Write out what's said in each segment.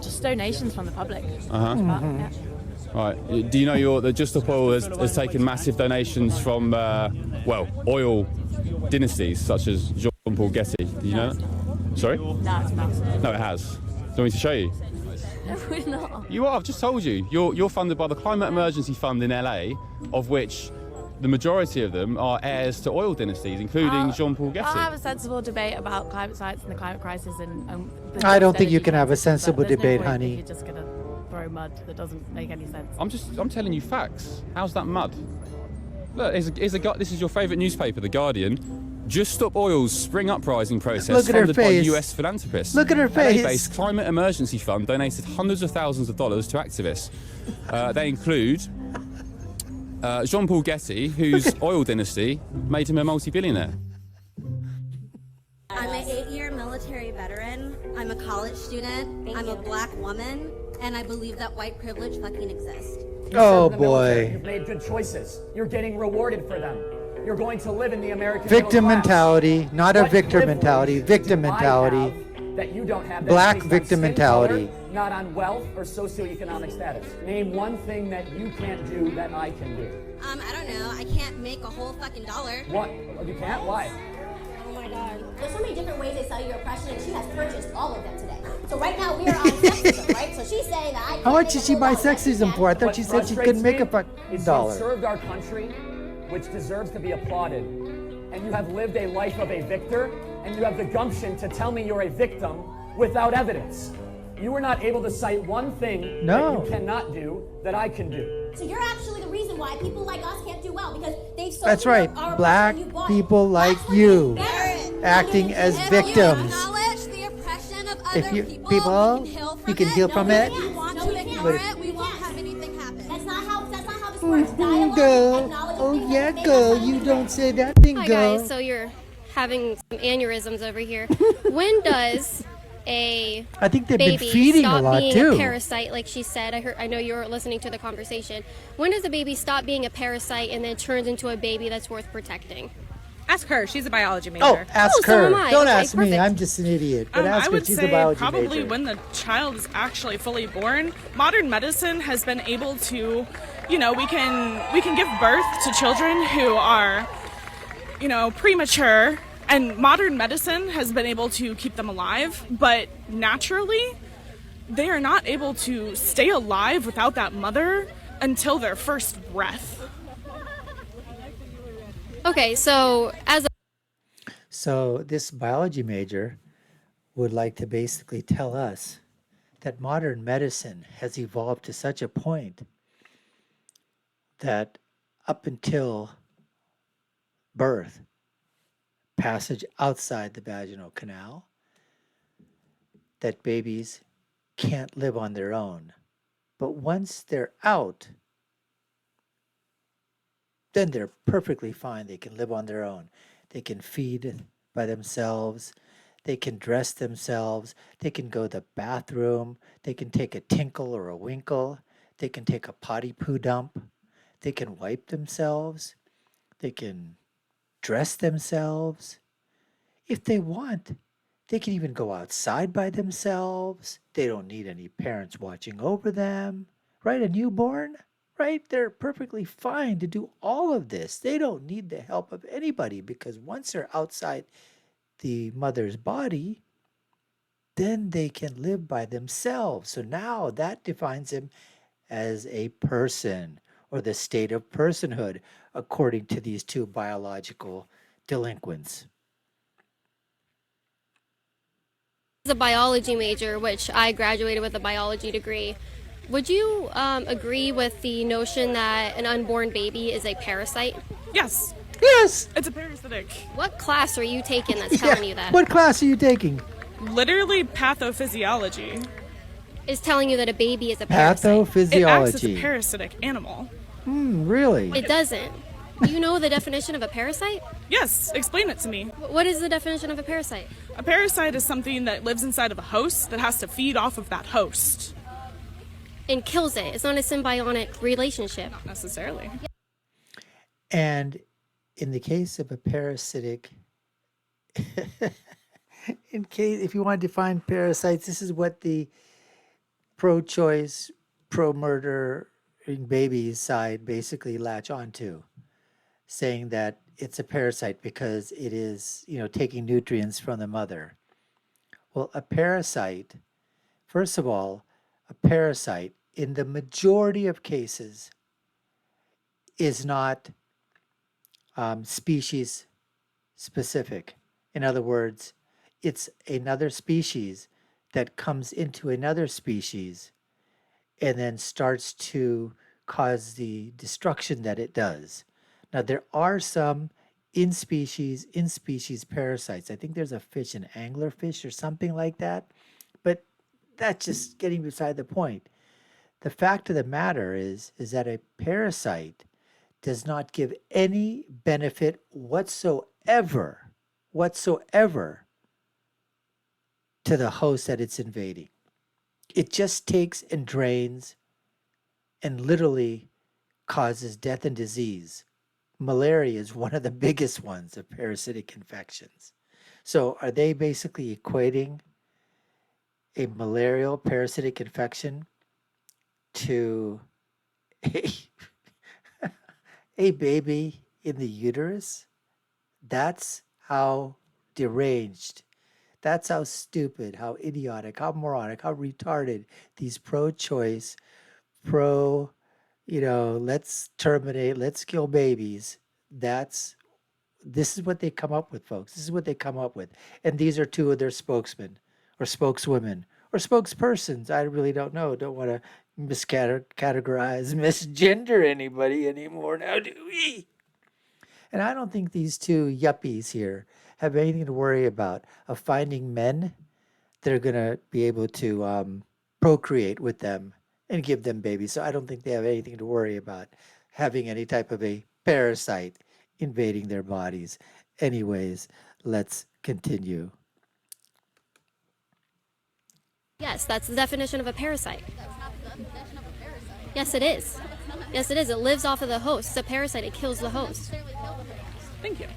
Just donations from the public. Yeah. Right. Do you know that Just Stop Oil has taken massive donations from, oil dynasties such as Jean-Paul Getty? Do you know that? Sorry? No, it's massive. No, it has. Do you want me to show you? No, we're not. You are. I've just told you. You're funded by the Climate Emergency Fund in LA, of which the majority of them are heirs to oil dynasties, including Jean-Paul Getty. I'll have a sensible debate about climate science and the climate crisis and I don't think you can have a sensible there's no debate, point honey. if you're just gonna throw mud that doesn't make any sense. I'm telling you facts. How's that mud? Look, this is your favourite newspaper, The Guardian. Just Stop Oil's spring uprising process Look at her funded by face. US philanthropists. Look at her face. LA-based Climate Emergency Fund donated hundreds of thousands of dollars to activists. They include Jean-Paul Getty, whose oil dynasty made him a multi-billionaire. I'm an 8-year military veteran. I'm a college student. I'm a black woman. And I believe that white privilege fucking exists. Oh boy. You've made good choices. You're getting rewarded for them. You're going to live in the American Victim middle class. mentality, not a What victor privilege mentality, victim do I mentality. have that you don't have? Black That's based on victim skin mentality. color, not on wealth or socioeconomic status. Name one thing that you can't do that I can do. I don't know. I can't make a whole fucking dollar. What? You can't? Why? Oh my God. There's so many different ways they sell you oppression, and she has purchased all of them today. So right now we are on sexism, right? So she's saying that I. How much did she buy sexism for? I thought she said she couldn't make a fucking You've dollar. served our country, which deserves to be applauded, and you have lived a life of a victor, and you have the gumption to tell me you're a victim without evidence. You were not able to cite one thing that you cannot do that I can do. So you're actually the reason why people like us can't do well, because they've sold That's right. our Black oppression, you bought it. people like That's what you makes it better. acting as If victims. you acknowledge the oppression of If other you people, people, we can heal from you can it. heal No, from we it. can't. We want No, to we ignore can't. it. We won't have anything happen. That's not how this Oh, works. Dialogue, girl. acknowledging Oh things yeah, that make girl. us You uncomfortable. don't say that thing, Hi girl. guys, so you're having some aneurysms over here. When does a I think they've been baby feeding stop a lot being too. a parasite, like she said? I know you were listening to the conversation. When does a baby stop being a parasite and then turns into a baby that's worth protecting? Ask her. She's a biology major. Oh, ask so her. am I. Don't Okay, ask me. perfect. I'm just an idiot. But ask I her. would She's a say biology probably major. when the child is actually fully born. Modern medicine has been able to, we can give birth to children who are, premature, and modern medicine has been able to keep them alive, but naturally, they are not able to stay alive without that mother until their first breath. Okay, so So this biology major would like to basically tell us that modern medicine has evolved to such a point that up until birth, passage outside the vaginal canal, that babies can't live on their own. But once they're out, then they're perfectly fine. They can live on their own. They can feed by themselves. They can dress themselves. They can go to the bathroom. They can take a tinkle or a winkle. They can take a potty poo dump. They can wipe themselves. They can dress themselves. If they want, they can even go outside by themselves. They don't need any parents watching over them. Right? A newborn? Right? They're perfectly fine to do all of this. They don't need the help of anybody, because once they're outside the mother's body, then they can live by themselves. So now that defines them as a person, or the state of personhood, according to these two biological delinquents. as a biology major, which I graduated with a biology degree, would you agree with the notion that an unborn baby is a parasite? Yes. Yes. It's a parasitic. What class are you taking that's telling you that? What class are you taking? Literally pathophysiology. Is telling you that a baby is a parasite. It acts as a Pathophysiology. parasitic animal. Really? It doesn't. Do you know the definition of a parasite? Yes, explain it to me. What is the definition of a parasite? A parasite is something that lives inside of a host that has to feed off of that host. And kills it. It's not a symbiotic relationship. Not necessarily. And in the case of a parasitic In case, if you want to define parasites, this is what the pro-choice, pro-murdering babies side basically latch onto, saying that it's a parasite because it is, taking nutrients from the mother. Well, a parasite, first of all, a parasite in the majority of cases is not species specific. In other words, it's another species that comes into another species and then starts to cause the destruction that it does. Now, there are some in-species parasites. I think there's a fish, an anglerfish or something like that, but that's just getting beside the point. The fact of the matter is that a parasite does not give any benefit whatsoever to the host that it's invading. It just takes and drains and literally causes death and disease. Malaria is one of the biggest ones of parasitic infections. So are they basically equating a malarial parasitic infection to a baby in the uterus? That's how deranged, that's how stupid, how idiotic, how moronic, how retarded these pro-choice, let's terminate, let's kill babies. This is what they come up with, folks. This is what they come up with. And these are two of their spokesmen or spokeswomen or spokespersons. I really don't know. Don't want to miscategorize, misgender anybody anymore now, do we? And I don't think these two yuppies here have anything to worry about of finding men that are going to be able to procreate with them and give them babies. So I don't think they have anything to worry about having any type of a parasite invading their bodies. Anyways, let's continue. Yes, that's the definition of a parasite. Yes, it is. Yes, it is. It lives off of the host. It's a parasite. It kills the host. Thank you.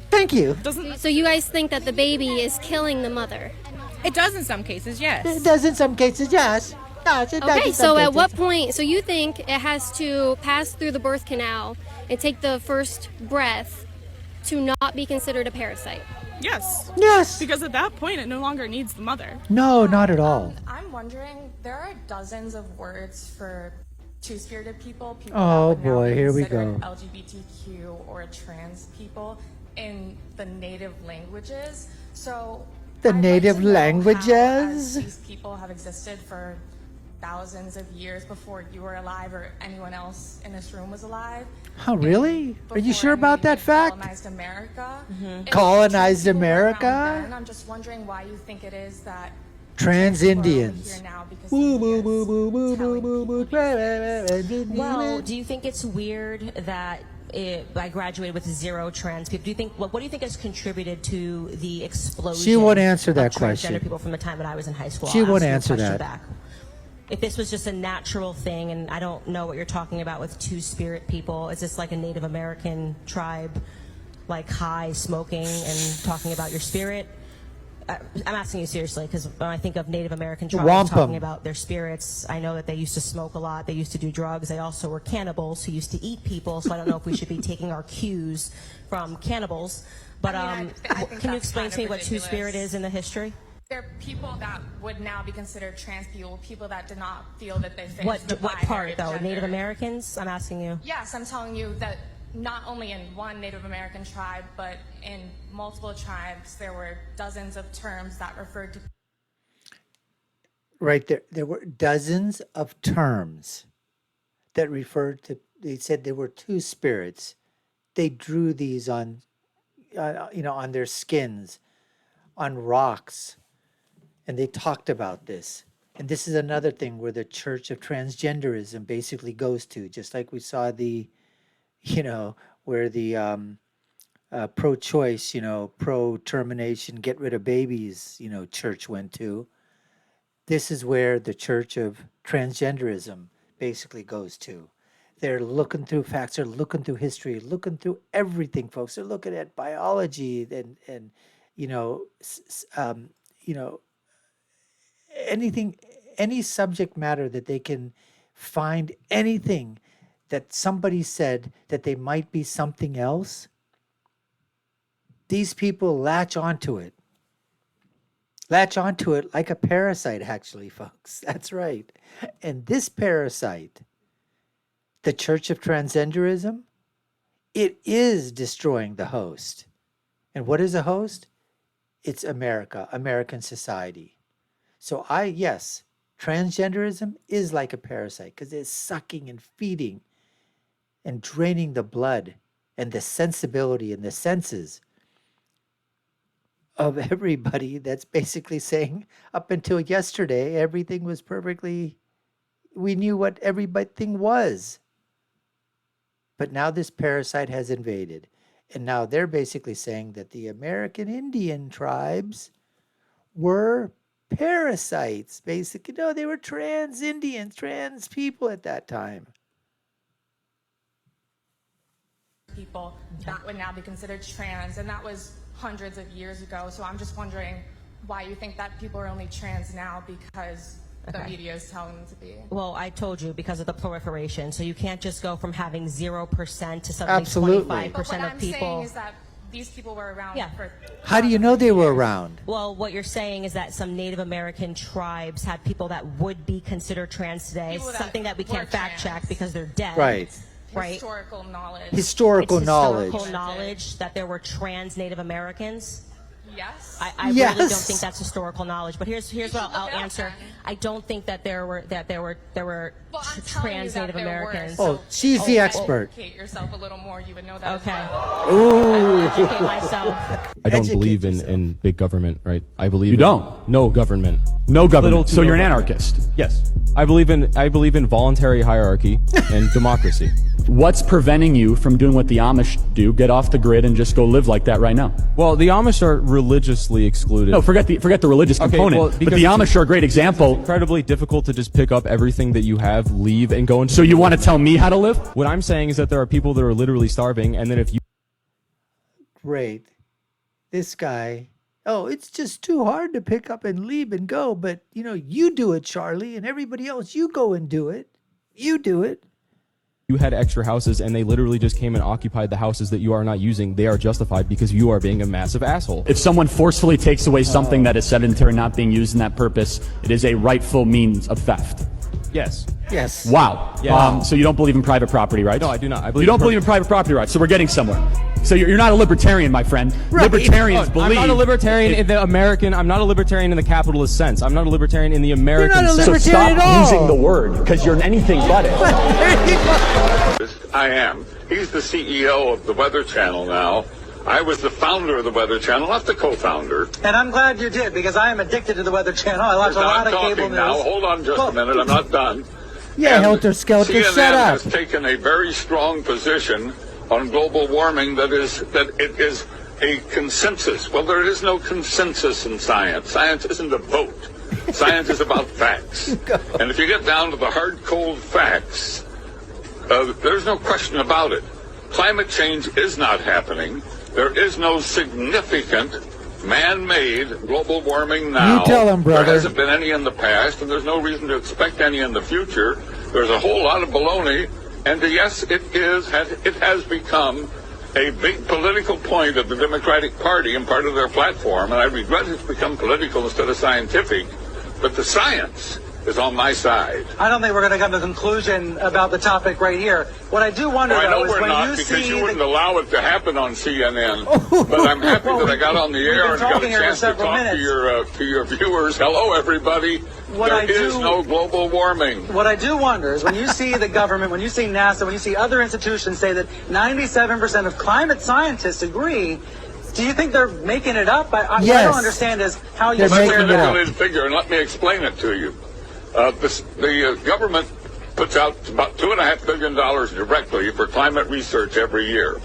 Thank you. So you guys think that the baby is killing the mother? It does in some cases, yes. It does in some cases, yes. Yes, it does Okay, in some so at cases. what point, so you think it has to pass through the birth canal and take the first breath to not be considered a parasite? Yes. Yes. Because at that point, it no longer needs the mother. No, not at all. I'm wondering, there are dozens of words for two-spirited people Oh, that would now boy, be here we considered go. LGBTQ or trans people in the native languages. So The I'd like native to know how, languages? as these people have existed for thousands of years before you were alive or anyone else in this room was alive. Oh, really? Are you Before sure about we that fact? Colonized America. If Colonized trans people were around America? then, I'm just wondering why you think it is that Trans people are over Indians. here now because Boo, somebody boo, is boo, boo, boo, telling boo, boo, people boo. Well, do you think it's weird that I graduated with 0 trans people? Do you think what do you think has contributed to the explosion? She won't answer that of question. Transgender people from the time that I was in high school. She I'll won't ask you a answer question that. Back. If this was just a natural thing, and I don't know what you're talking about with two-spirit people, is this like a Native American tribe, like high, smoking, and talking about your spirit? I'm asking you seriously, because when I think of Native American tribes Wampum. talking about their spirits, I know that they used to smoke a lot, they used to do drugs, they also were cannibals who used to eat people, so I don't know if we should be taking our cues from cannibals. But I think can you that's explain kind to me of what ridiculous. two-spirit is in the history? There are people that would now be considered trans people that did not feel that they fit What the part, binary though? gender. Native Americans? I'm asking you. Yes, I'm telling you that not only in one Native American tribe, but in multiple tribes, there were dozens of terms that referred to Right there. There were dozens of terms that referred to, they said there were two spirits. They drew these on, on their skins, on rocks, and they talked about this. And this is another thing where the Church of Transgenderism basically goes to, just like we saw the, where the pro-choice, pro-termination, get rid of babies, church went to. This is where the Church of Transgenderism basically goes to. They're looking through facts, they're looking through history, looking through everything, folks. They're looking at biology and you know, you know, anything, any subject matter that they can find anything that somebody said that they might be something else, these people latch onto it. Latch onto it like a parasite, actually, folks. That's right. And this parasite, the Church of Transgenderism, it is destroying the host. And what is a host? It's America, American society. So yes, transgenderism is like a parasite because it's sucking and feeding and draining the blood and the sensibility and the senses of everybody that's basically saying up until yesterday, everything was perfectly, we knew what everything was. But now this parasite has invaded. And now they're basically saying that the American Indian tribes were parasites, basically. No, they were trans Indians, trans people at that time. People that would now be considered trans, and that was hundreds of years ago. So I'm just wondering why you think that people are only trans now because the media is telling them to be. Well, I told you, because of the proliferation. So you can't just go from having 0% to something Absolutely. 25% But what of I'm people. saying is that these people were around for. How do you know they were around? Well, what you're saying is that some Native American tribes had people that would be considered trans today, People that something that we were can't fact check trans. because they're dead. Right. Right. Historical knowledge. Historical It's knowledge. historical knowledge that there were trans Native Americans. Yes. I really don't think that's historical knowledge. But here's what I'll look it up answer. then. I don't think that there were Well, I'm telling you trans that Native there were, Americans. so Oh, she's the expert. educate yourself a little more. You would know that. Okay. As well. Educate myself. I don't Educate believe yourself. in big government, right? I believe You in don't? no government. No government. Little to So no you're an government. anarchist. Yes. I believe in voluntary hierarchy and democracy. What's preventing you from doing what the Amish do? Get off the grid and just go live like that right now. Well, the Amish are religiously excluded. No, forget the religious Okay, component. well, but because the it's Amish are a great example. Incredibly difficult to just pick up everything that you have, leave, and go into. So you want to tell me how to live? What I'm saying is that there are people that are literally starving, and then if you Great. This guy, oh, it's just too hard to pick up and leave and go. But, you know, you do it, Charlie, and everybody else, you go and do it. You do it. had extra houses and they literally just came and occupied the houses that you are not using, they are justified because you are being a massive asshole. If someone forcefully takes away something that is sedentary, not being used in that purpose, it is a rightful means of theft. Yes. Yes. Wow. Yeah. So you don't believe in private property rights? No, I do not. You don't believe in private property rights, so we're getting somewhere. So you're not a libertarian, my friend. Right. Libertarians believe... I'm not a libertarian in the American, I'm not a libertarian in the capitalist sense. I'm not a libertarian in the American You're not a sense. libertarian at all. using the word, because you're anything but it. I am. He's the CEO of the Weather Channel now. I was the founder of the Weather Channel, not the co-founder. And I'm glad you did, because I am addicted to the Weather Channel. I watch a lot of cable news. Now, hold on just a minute. I'm not done. Yeah, And Helter Skelter, CNN shut up. has taken a very strong position on global warming that it is a consensus. Well, there is no consensus in science. Science isn't a vote. Science is about facts. And if you get down to the hard, cold facts, there's no question about it. Climate change is not happening. There is no significant man-made global warming now. You tell them, brother. There hasn't been any in the past, and there's no reason to expect any in the future. There's a whole lot of baloney, and yes, it has become a big political point of the Democratic Party and part of their platform, and I regret it's become political instead of scientific, but the science is on my side. I don't think we're going to come to a conclusion about the topic right here. What I do wonder, I know though, is we're when not, you because see you wouldn't allow it to happen on CNN. But I'm happy Well, that I got on the air been and got a talking here for chance to several talk minutes. to your viewers. Hello, everybody. There is no global warming. What I do wonder is when you see the government, when you see NASA, when you see other institutions say that 97% of climate scientists agree, do you think they're making it up? What I Yes. don't understand is how you They're That's a making it up. manipulated figure, and let me explain it to you. The government puts out about $2.5 billion directly for climate research every year.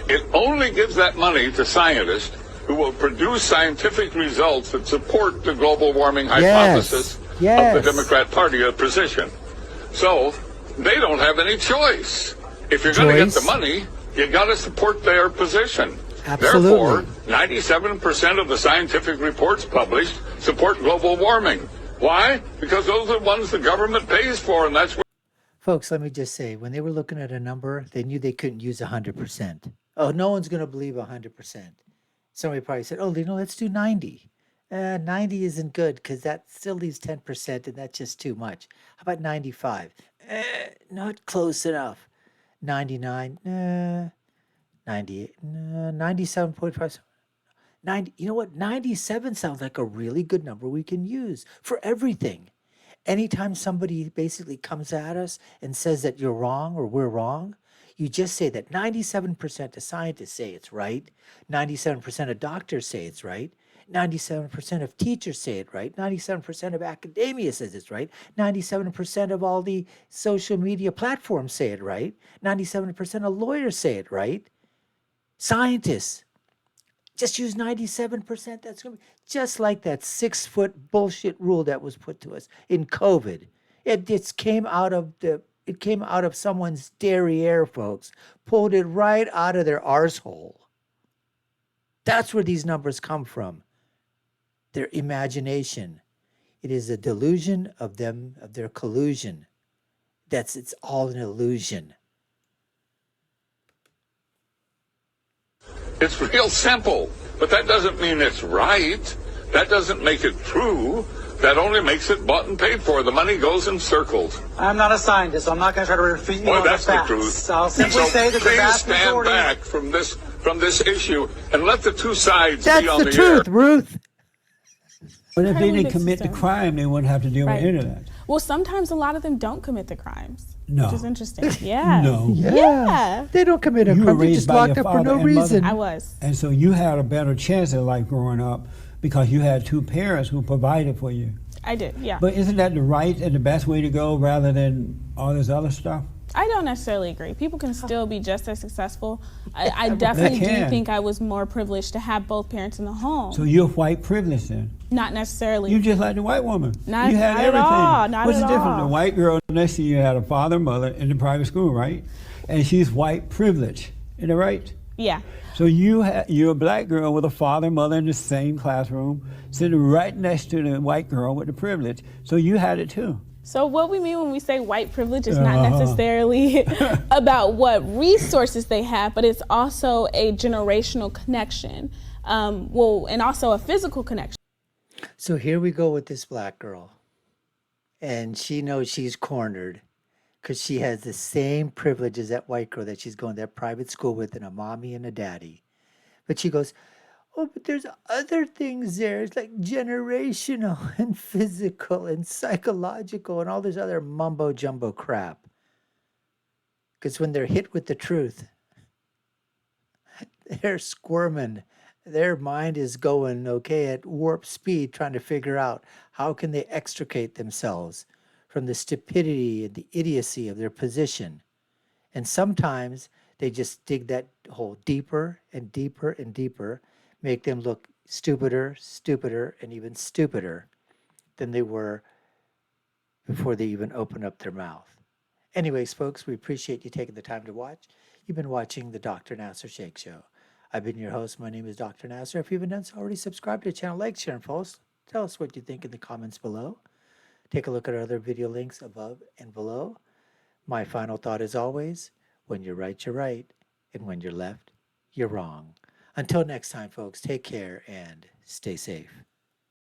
It only gives that money to scientists who will produce scientific results that support the global warming hypothesis of the Democrat Party position. So they don't have any choice. If you're going to get the money, you got to support their position. Absolutely. Therefore, 97% of the scientific reports published support global warming. Why? Because those are the ones the government pays for, and that's what. Folks, let me just say, when they were looking at a number, they knew they couldn't use 100%. Oh, no one's going to believe 100%. Somebody probably said, oh, let's do 90. 90 isn't good because that still leaves 10%, and that's just too much. How about 95? Not close enough. 99? 98? 97.5? 90. You know what? 97 sounds like a really good number we can use for everything. Anytime somebody basically comes at us and says that you're wrong or we're wrong, you just say that 97% of scientists say it's right, 97% of doctors say it's right, 97% of teachers say it right, 97% of academia says it's right, 97% of all the social media platforms say it right, 97% of lawyers say it right. Scientists, just use 97%. That's going to be just like that 6-foot bullshit rule that was put to us in COVID. It came out of someone's derriere, folks. Pulled it right out of their arsehole. That's where these numbers come from. Their imagination. It is a delusion of them, of their collusion. It's all an illusion. It's real simple, but that doesn't mean it's right. That doesn't make it true. That only makes it bought and paid for. The money goes in circles. I'm not a scientist, so I'm not going to try to refute you Boy, on that's the the facts. truth. I'll simply say that the please vast stand majority... back from this issue and let the two sides That's be on the the truth, air. Ruth. But if they Incredibly didn't commit the system. crime, they wouldn't have to deal Right. with any of that. Well, sometimes a lot of them don't commit the crimes. No. Which is interesting. Yeah. No. Yeah. They don't commit a You were crime. They're raised just by locked your up for no father and mother. reason. I was. And so you had a better chance at life growing up because you had two parents who provided for you. I did, yeah. But isn't that the right and the best way to go rather than all this other stuff? I don't necessarily agree. People can still be just as successful. I definitely do can. think I was more privileged to have both parents in the home. So you're white privileged then? Not necessarily. You just like the white woman. Not- you had not at everything. all, not What's at the difference? all. The white girl next to you had a father and mother in the private school, right? And she's white privileged. Isn't that right? Yeah. So you're a black girl with a father and mother in the same classroom, sitting right next to the white girl with the privilege. So you had it too. So what we mean when we say white privilege is not necessarily about what resources they have, but it's also a generational connection. And also a physical connection. So here we go with this black girl. And she knows she's cornered because she has the same privilege as that white girl that she's going to that private school with, and a mommy and a daddy. But she goes, oh, but there's other things there. It's like generational and physical and psychological and all this other mumbo jumbo crap. Because when they're hit with the truth, they're squirming. Their mind is going, at warp speed, trying to figure out how can they extricate themselves from the stupidity and the idiocy of their position. And sometimes they just dig that hole deeper and deeper and deeper, make them look stupider, and even stupider than they were before they even open up their mouth. Anyways, folks, we appreciate you taking the time to watch. You've been watching the Dr. Nasir Shaikh Show. I've been your host. My name is Dr. Nasir. If you haven't done so already, subscribe to the channel, like, share, and post. Tell us what you think in the comments below. Take a look at our other video links above and below. My final thought is always, when you're right, you're right. And when you're left, you're wrong. Until next time, folks, take care and stay safe.